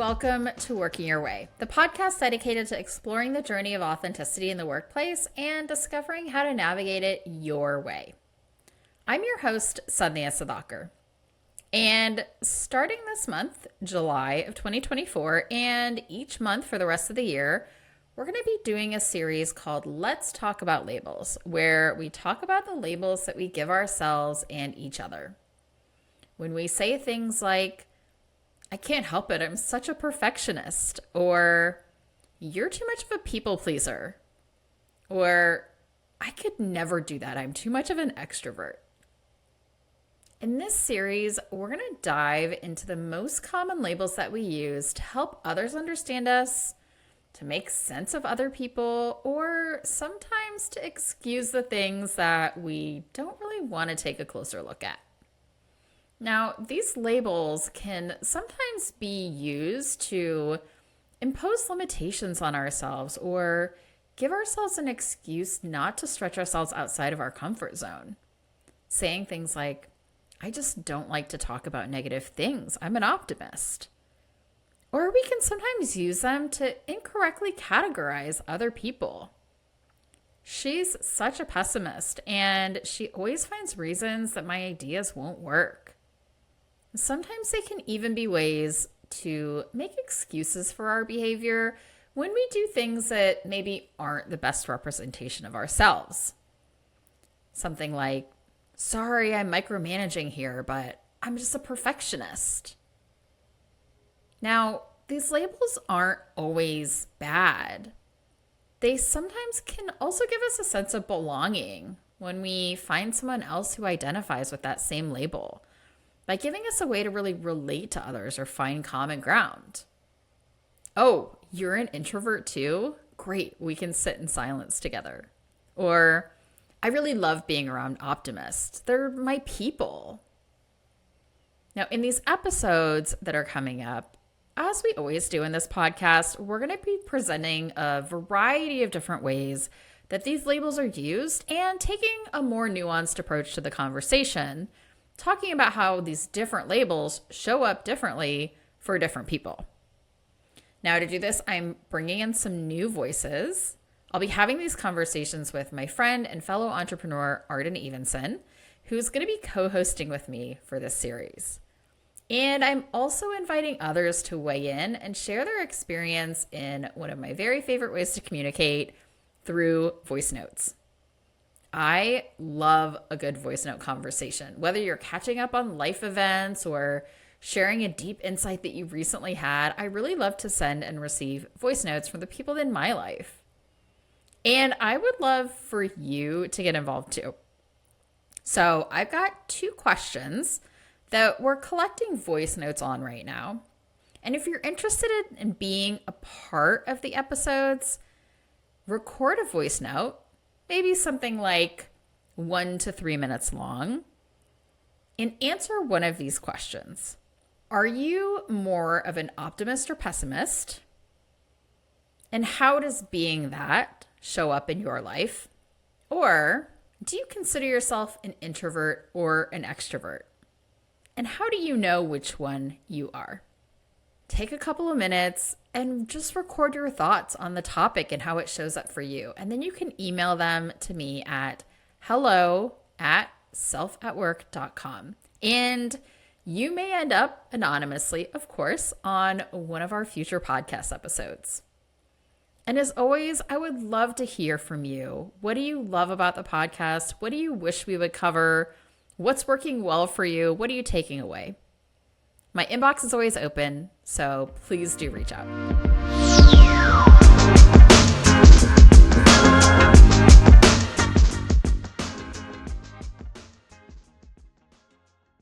welcome to Working Your Way, the podcast dedicated to exploring the journey of authenticity in the workplace and discovering how to navigate it your way. I'm your host, Sandhya Sudhakar. And starting this month, July of 2024, and each month for the rest of the year, we're going to be doing a series called Let's Talk About Labels, where we talk about the labels that we give ourselves and each other. When we say things like, I can't help it, I'm such a perfectionist, or you're too much of a people pleaser, or I could never do that, I'm too much of an extrovert. In this series, we're going to dive into the most common labels that we use to help others understand us, to make sense of other people, or sometimes to excuse the things that we don't really want to take a closer look at. Now, these labels can sometimes be used to impose limitations on ourselves or give ourselves an excuse not to stretch ourselves outside of our comfort zone. Saying things like, I just don't like to talk about negative things. I'm an optimist. Or we can sometimes use them to incorrectly categorize other people. She's such a pessimist, and she always finds reasons that my ideas won't work. Sometimes they can even be ways to make excuses for our behavior when we do things that maybe aren't the best representation of ourselves. Something like, sorry, I'm micromanaging here, but I'm just a perfectionist. Now, these labels aren't always bad. They sometimes can also give us a sense of belonging when we find someone else who identifies with that same label, by giving us a way to really relate to others or find common ground. Oh, you're an introvert too? Great, we can sit in silence together. Or, I really love being around optimists. They're my people. Now, in these episodes that are coming up, as we always do in this podcast, we're going to be presenting a variety of different ways that these labels are used and taking a more nuanced approach to the conversation, talking about how these different labels show up differently for different people. Now, to do this, I'm bringing in some new voices. I'll be having these conversations with my friend and fellow entrepreneur, Arden Evenson, who's going to be co-hosting with me for this series. And I'm also inviting others to weigh in and share their experience in one of my very favorite ways to communicate, through voice notes. I love a good voice note conversation, whether you're catching up on life events or sharing a deep insight that you recently had. I really love to send and receive voice notes from the people in my life. And I would love for you to get involved too. So I've got 2 questions that we're collecting voice notes on right now. And if you're interested in being a part of the episodes, record a voice note, maybe something like 1 to 3 minutes long, and answer one of these questions. Are you more of an optimist or pessimist? And how does being that show up in your life? Or do you consider yourself an introvert or an extrovert? And how do you know which one you are? Take a couple of minutes and just record your thoughts on the topic and how it shows up for you. And then you can email them to me at hello@selfatwork.com. And you may end up anonymously, of course, on one of our future podcast episodes. And as always, I would love to hear from you. What do you love about the podcast? What do you wish we would cover? What's working well for you? What are you taking away? My inbox is always open, so please do reach out.